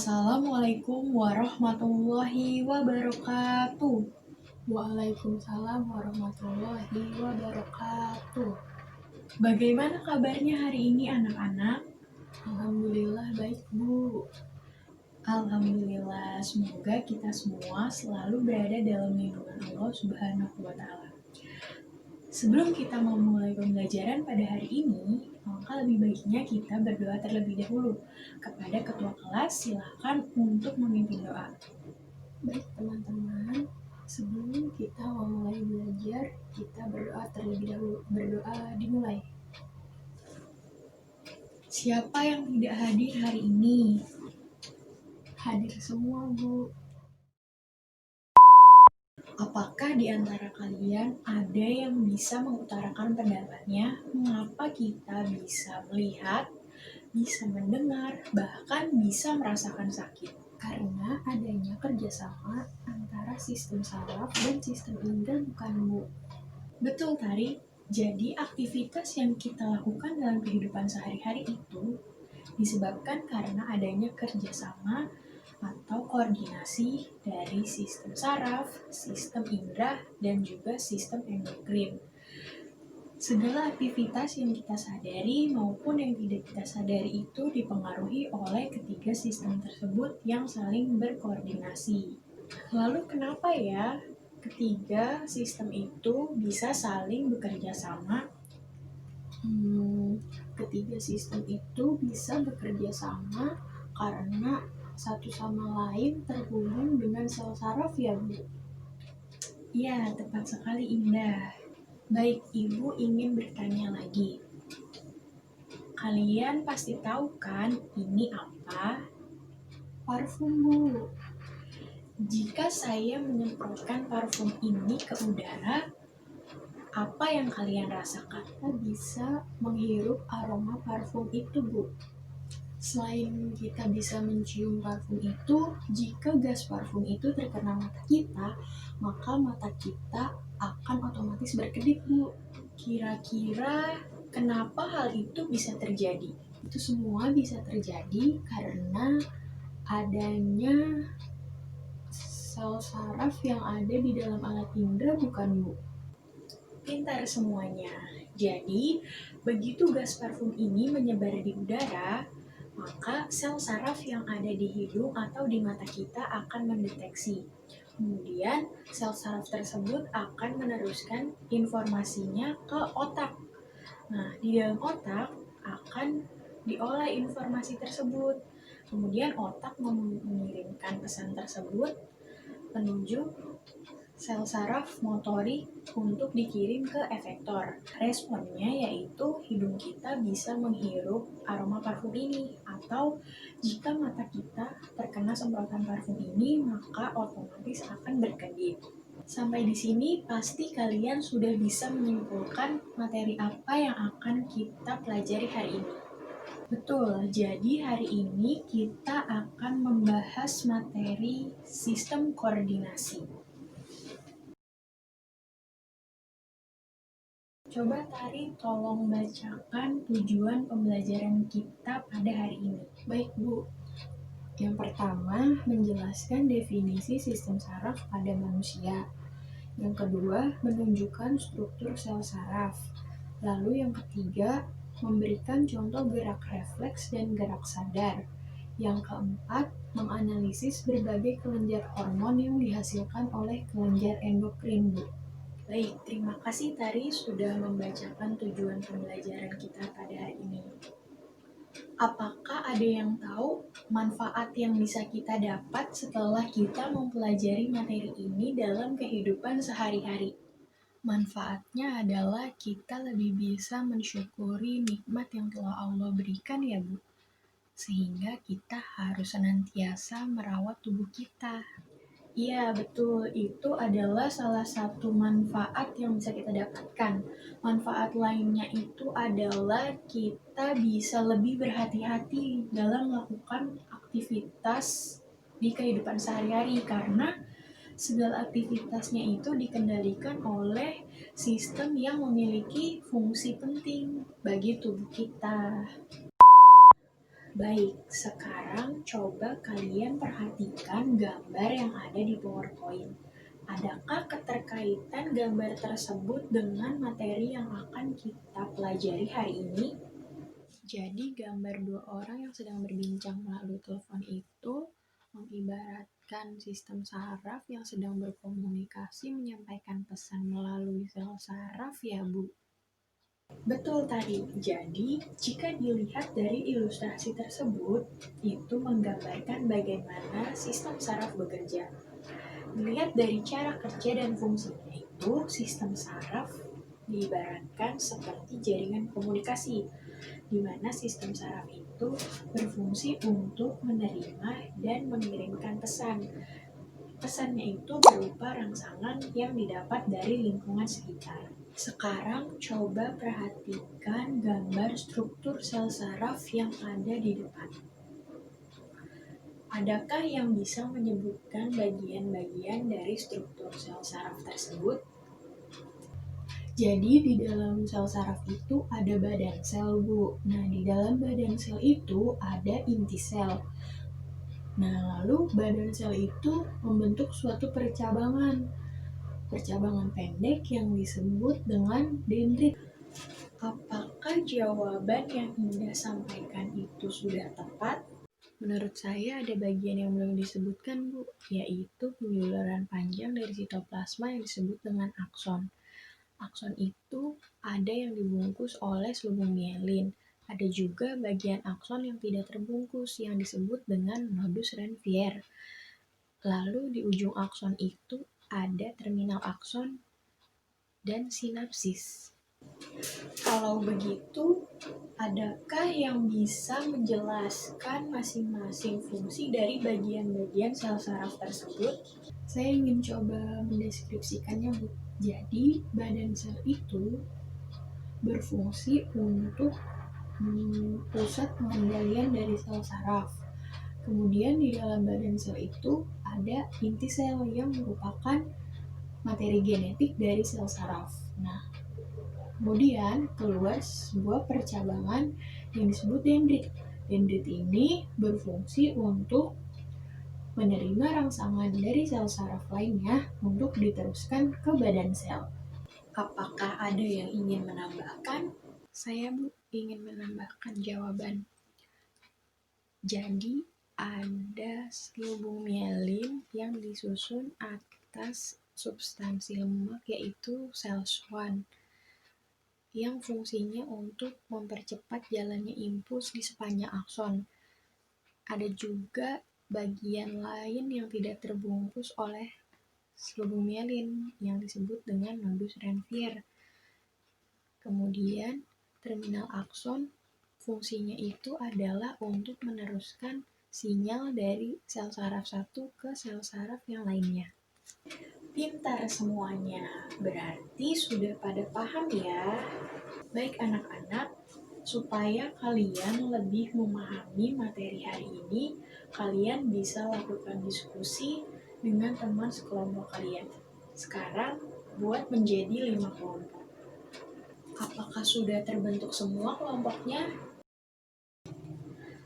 Assalamualaikum warahmatullahi wabarakatuh. Waalaikumsalam warahmatullahi wabarakatuh. Bagaimana kabarnya hari ini anak-anak? Alhamdulillah baik, Bu. Alhamdulillah, semoga kita semua selalu berada dalam lindungan Allah Subhanahu wa Ta'ala. Sebelum kita memulai pembelajaran pada hari ini, maka lebih baiknya kita berdoa terlebih dahulu. Kepada ketua kelas, silakan untuk memimpin doa. Baik teman-teman, sebelum kita memulai belajar, kita berdoa terlebih dahulu. Berdoa dimulai. Siapa yang tidak hadir hari ini? Hadir semua, Bu. Apakah di antara kalian ada yang bisa mengutarakan pendapatnya mengapa kita bisa melihat, bisa mendengar, bahkan bisa merasakan sakit? Karena adanya kerjasama antara sistem saraf dan sistem indera, bukan, Bu? Betul, Tari. Jadi aktivitas yang kita lakukan dalam kehidupan sehari-hari itu disebabkan karena adanya kerjasama atau koordinasi dari sistem saraf, sistem indera, dan juga sistem endokrin. Segala aktivitas yang kita sadari maupun yang tidak kita sadari itu dipengaruhi oleh ketiga sistem tersebut yang saling berkoordinasi. Lalu kenapa ya ketiga sistem itu bisa saling bekerja sama? Ketiga sistem itu bisa bekerja sama karena satu sama lain terhubung dengan sel saraf, ya, Bu? Ya, tepat sekali, Indah. Baik, Ibu ingin bertanya lagi. Kalian pasti tahu kan ini apa? Parfum, Bu. Jika saya menyemprotkan parfum ini ke udara, apa yang kalian rasakan? Kita bisa menghirup aroma parfum itu, Bu. Selain kita bisa mencium parfum itu, jika gas parfum itu terkena mata kita, maka mata kita akan otomatis berkedip, Bu. Kira-kira kenapa hal itu bisa terjadi? Itu semua bisa terjadi karena adanya sel saraf yang ada di dalam alat indera, bukan, Bu? Pintar semuanya. Jadi, begitu gas parfum ini menyebar di udara, maka sel saraf yang ada di hidung atau di mata kita akan mendeteksi. Kemudian, sel saraf tersebut akan meneruskan informasinya ke otak. Nah, di dalam otak akan diolah informasi tersebut. Kemudian otak mengirimkan pesan tersebut menuju sel saraf motorik untuk dikirim ke efektor. Responnya yaitu hidung kita bisa menghirup aroma parfum ini, atau jika mata kita terkena semprotan parfum ini, maka otomatis akan berkedip. Sampai di sini pasti kalian sudah bisa menyimpulkan materi apa yang akan kita pelajari hari ini. Betul, jadi hari ini kita akan membahas materi sistem koordinasi. Coba Tari tolong bacakan tujuan pembelajaran kita pada hari ini. Baik, Bu. Yang pertama, menjelaskan definisi sistem saraf pada manusia. Yang kedua, menunjukkan struktur sel saraf. Lalu yang ketiga, memberikan contoh gerak refleks dan gerak sadar. Yang keempat, menganalisis berbagai kelenjar hormon yang dihasilkan oleh kelenjar endokrin, Bu. Baik, terima kasih Tari sudah membacakan tujuan pembelajaran kita pada hari ini. Apakah ada yang tahu manfaat yang bisa kita dapat setelah kita mempelajari materi ini dalam kehidupan sehari-hari? Manfaatnya adalah kita lebih bisa mensyukuri nikmat yang telah Allah berikan, ya, Bu. Sehingga kita harus senantiasa merawat tubuh kita. Iya, betul. Itu adalah salah satu manfaat yang bisa kita dapatkan. Manfaat lainnya itu adalah kita bisa lebih berhati-hati dalam melakukan aktivitas di kehidupan sehari-hari karena segala aktivitasnya itu dikendalikan oleh sistem yang memiliki fungsi penting bagi tubuh kita. Baik, sekarang coba kalian perhatikan gambar yang ada di PowerPoint. Adakah keterkaitan gambar tersebut dengan materi yang akan kita pelajari hari ini? Jadi gambar dua orang yang sedang berbincang melalui telepon itu mengibaratkan sistem saraf yang sedang berkomunikasi menyampaikan pesan melalui sel saraf ya Bu? Betul tadi. Jadi, jika dilihat dari ilustrasi tersebut, itu menggambarkan bagaimana sistem saraf bekerja. Dilihat dari cara kerja dan fungsinya itu, sistem saraf diibaratkan seperti jaringan komunikasi, di mana sistem saraf itu berfungsi untuk menerima dan mengirimkan pesan. Pesannya itu berupa rangsangan yang didapat dari lingkungan sekitar. Sekarang coba perhatikan gambar struktur sel saraf yang ada di depan. Adakah yang bisa menyebutkan bagian-bagian dari struktur sel saraf tersebut? Jadi di dalam sel saraf itu ada badan sel, Bu. Nah, di dalam badan sel itu ada inti sel. Nah, lalu badan sel itu membentuk suatu percabangan. Percabangan pendek yang disebut dengan dendrit. Apakah jawaban yang Indah sampaikan itu sudah tepat? Menurut saya ada bagian yang belum disebutkan, Bu, yaitu penjuluran panjang dari sitoplasma yang disebut dengan akson. Akson itu ada yang dibungkus oleh selubung mielin. Ada juga bagian akson yang tidak terbungkus yang disebut dengan nodus Ranvier. Lalu di ujung akson itu ada terminal akson dan sinapsis. Kalau begitu, adakah yang bisa menjelaskan masing-masing fungsi dari bagian-bagian sel saraf tersebut? Saya ingin coba mendeskripsikannya, Bu. Jadi, badan sel itu berfungsi untuk pusat pengendalian dari sel saraf. Kemudian di dalam badan sel itu ada inti sel yang merupakan materi genetik dari sel saraf. Nah, kemudian keluar sebuah percabangan yang disebut dendrit. Dendrit ini berfungsi untuk menerima rangsangan dari sel saraf lainnya untuk diteruskan ke badan sel. Apakah ada yang ingin menambahkan? Saya, Bu, ingin menambahkan jawaban. Jadi, ada selubung mielin yang disusun atas substansi lemak yaitu sel Schwann yang fungsinya untuk mempercepat jalannya impuls di sepanjang akson. Ada juga bagian lain yang tidak terbungkus oleh selubung mielin yang disebut dengan nodus Ranvier. Kemudian, terminal akson fungsinya itu adalah untuk meneruskan sinyal dari sel saraf satu ke sel saraf yang lainnya. Pintar semuanya, berarti sudah pada paham ya? Baik anak-anak, supaya kalian lebih memahami materi hari ini, kalian bisa lakukan diskusi dengan teman sekelompok kalian. Sekarang, buat menjadi 5 kelompok. Apakah sudah terbentuk semua kelompoknya?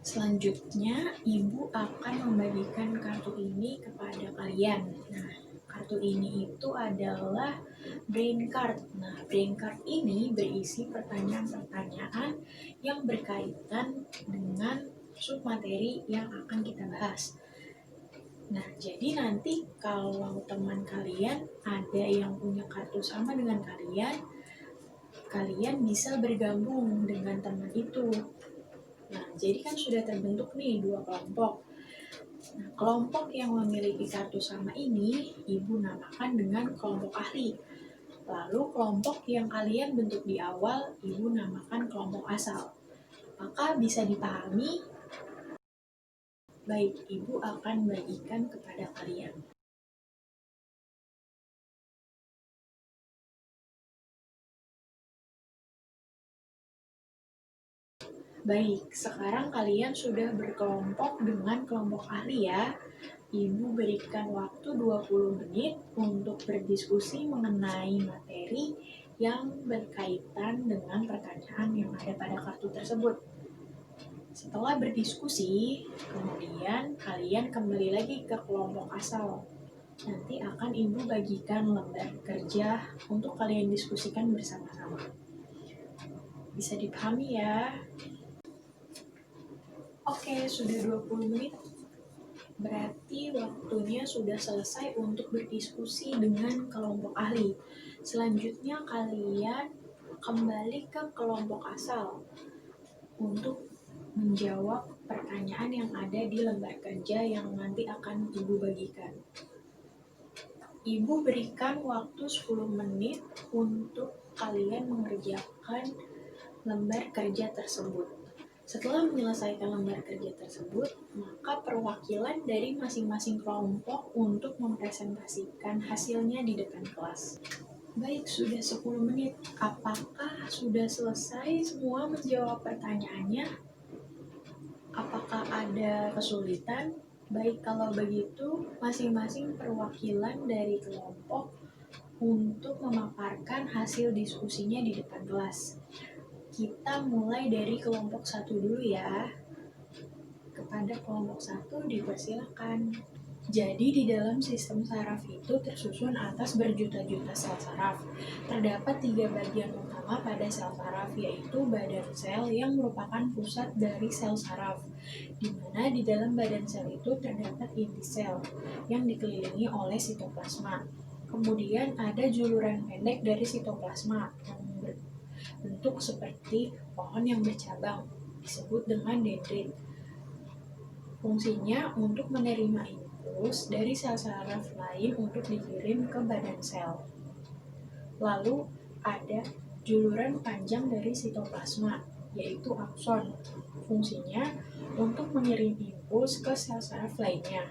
Selanjutnya, Ibu akan membagikan kartu ini kepada kalian. Nah, kartu ini itu adalah brain card. Nah, brain card ini berisi pertanyaan-pertanyaan yang berkaitan dengan submateri yang akan kita bahas. Nah, jadi nanti kalau teman kalian ada yang punya kartu sama dengan kalian bisa bergabung dengan teman itu. Nah, jadi kan sudah terbentuk nih 2 kelompok. Nah, kelompok yang memiliki kartu sama ini, Ibu namakan dengan kelompok ahli. Lalu kelompok yang kalian bentuk di awal, Ibu namakan kelompok asal. Apakah bisa dipahami? Baik, Ibu akan bagikan kepada kalian. Baik, sekarang kalian sudah berkelompok dengan kelompok ahli ya. Ibu berikan waktu 20 menit untuk berdiskusi mengenai materi yang berkaitan dengan pertanyaan yang ada pada kartu tersebut. Setelah berdiskusi, kemudian kalian kembali lagi ke kelompok asal. Nanti akan Ibu bagikan lembar kerja untuk kalian diskusikan bersama-sama. Bisa dipahami ya? Oke, sudah 20 menit. Berarti waktunya sudah selesai untuk berdiskusi dengan kelompok ahli. Selanjutnya kalian kembali ke kelompok asal untuk menjawab pertanyaan yang ada di lembar kerja yang nanti akan Ibu bagikan. Ibu berikan waktu 10 menit untuk kalian mengerjakan lembar kerja tersebut. Setelah menyelesaikan lembar kerja tersebut, maka perwakilan dari masing-masing kelompok untuk mempresentasikan hasilnya di depan kelas. Baik, sudah 10 menit. Apakah sudah selesai semua menjawab pertanyaannya? Apakah ada kesulitan? Baik, kalau begitu, masing-masing perwakilan dari kelompok untuk memaparkan hasil diskusinya di depan kelas. Kita mulai dari kelompok 1 dulu ya. Kepada kelompok 1 dipersilakan. Jadi di dalam sistem saraf itu tersusun atas berjuta-juta sel saraf. Terdapat 3 bagian utama pada sel saraf, yaitu badan sel yang merupakan pusat dari sel saraf, di mana di dalam badan sel itu terdapat inti sel yang dikelilingi oleh sitoplasma. Kemudian ada juluran pendek dari sitoplasma yang berbentuk seperti pohon yang bercabang, disebut dengan dendrit. Fungsinya untuk menerima impuls dari sel saraf lain untuk dikirim ke badan sel. Lalu ada juluran panjang dari sitoplasma, yaitu akson. Fungsinya untuk mengirim impuls ke sel saraf lainnya.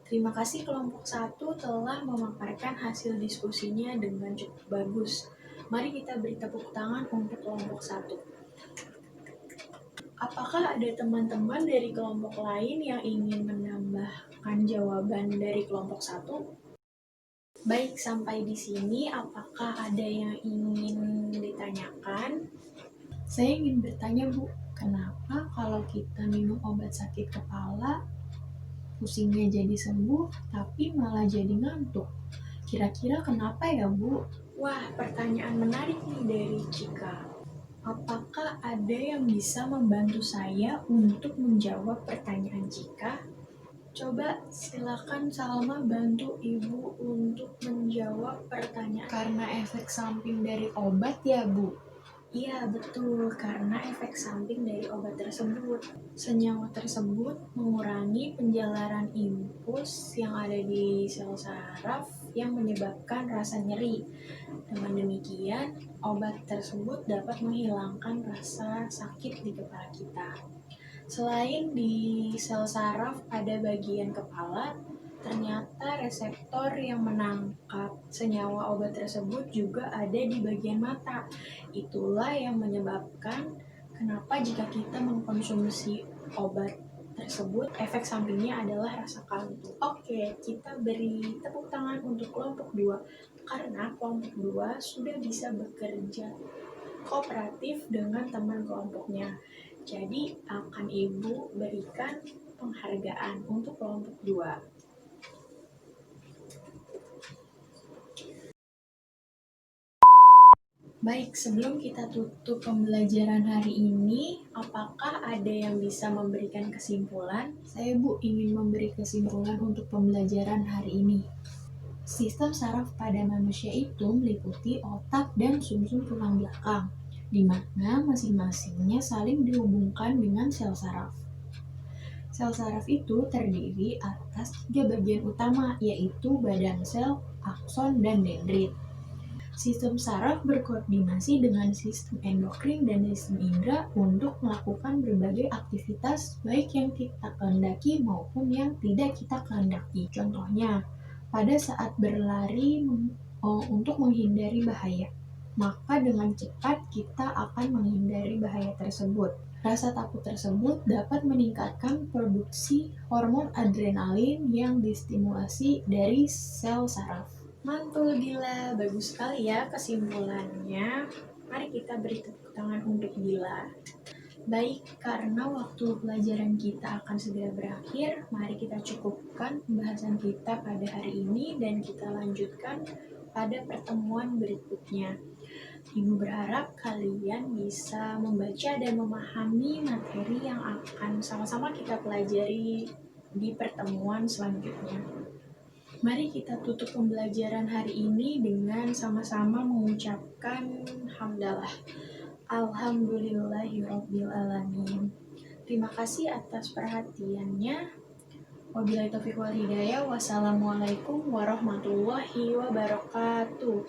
Terima kasih kelompok 1 telah memaparkan hasil diskusinya dengan cukup bagus. Mari kita beri tepuk tangan untuk kelompok 1. Apakah ada teman-teman dari kelompok lain yang ingin menambahkan jawaban dari kelompok 1? Baik, sampai di sini apakah ada yang ingin ditanyakan? Saya ingin bertanya, Bu, kenapa kalau kita minum obat sakit kepala, pusingnya jadi sembuh, tapi malah jadi ngantuk? Kira-kira kenapa ya, Bu? Wah, pertanyaan menarik nih dari Cika. Apakah ada yang bisa membantu saya untuk menjawab pertanyaan Cika? Coba silakan Salma bantu Ibu untuk menjawab pertanyaan. Karena efek samping dari obat ya, Bu? Iya, betul. Karena efek samping dari obat tersebut. Senyawa tersebut mengurangi penjalaran impuls yang ada di sel saraf yang menyebabkan rasa nyeri. Dengan demikian, obat tersebut dapat menghilangkan rasa sakit di kepala kita. Selain di sel saraf pada bagian kepala, ternyata reseptor yang menangkap senyawa obat tersebut juga ada di bagian mata. Itulah yang menyebabkan kenapa jika kita mengkonsumsi obat tersebut, efek sampingnya adalah rasa kantuk. Oke, kita beri tepuk tangan untuk kelompok 2 karena kelompok 2 sudah bisa bekerja kooperatif dengan teman kelompoknya. Jadi akan Ibu berikan penghargaan untuk kelompok 2. Baik, sebelum kita tutup pembelajaran hari ini, apakah ada yang bisa memberikan kesimpulan? Saya Bu ingin memberi kesimpulan untuk pembelajaran hari ini. Sistem saraf pada manusia itu meliputi otak dan sumsum tulang belakang, di mana masing-masingnya saling dihubungkan dengan sel saraf. Sel saraf itu terdiri atas 3 bagian utama, yaitu badan sel, akson, dan dendrit. Sistem saraf berkoordinasi dengan sistem endokrin dan sistem indera untuk melakukan berbagai aktivitas baik yang kita kehendaki maupun yang tidak kita kehendaki. Contohnya, pada saat berlari untuk menghindari bahaya, maka dengan cepat kita akan menghindari bahaya tersebut. Rasa takut tersebut dapat meningkatkan produksi hormon adrenalin yang distimulasi dari sel saraf. Mantul, Dila. Bagus sekali ya kesimpulannya. Mari kita beri tepuk tangan untuk Dila. Baik, karena waktu pelajaran kita akan segera berakhir, mari kita cukupkan pembahasan kita pada hari ini dan kita lanjutkan pada pertemuan berikutnya. Ibu berharap kalian bisa membaca dan memahami materi yang akan sama-sama kita pelajari di pertemuan selanjutnya. Mari kita tutup pembelajaran hari ini dengan sama-sama mengucapkan hamdalah. Alhamdulillahirrabbilalamin. Terima kasih atas perhatiannya. Wabillahi taufiq wal hidayah. Wassalamualaikum warahmatullahi wabarakatuh.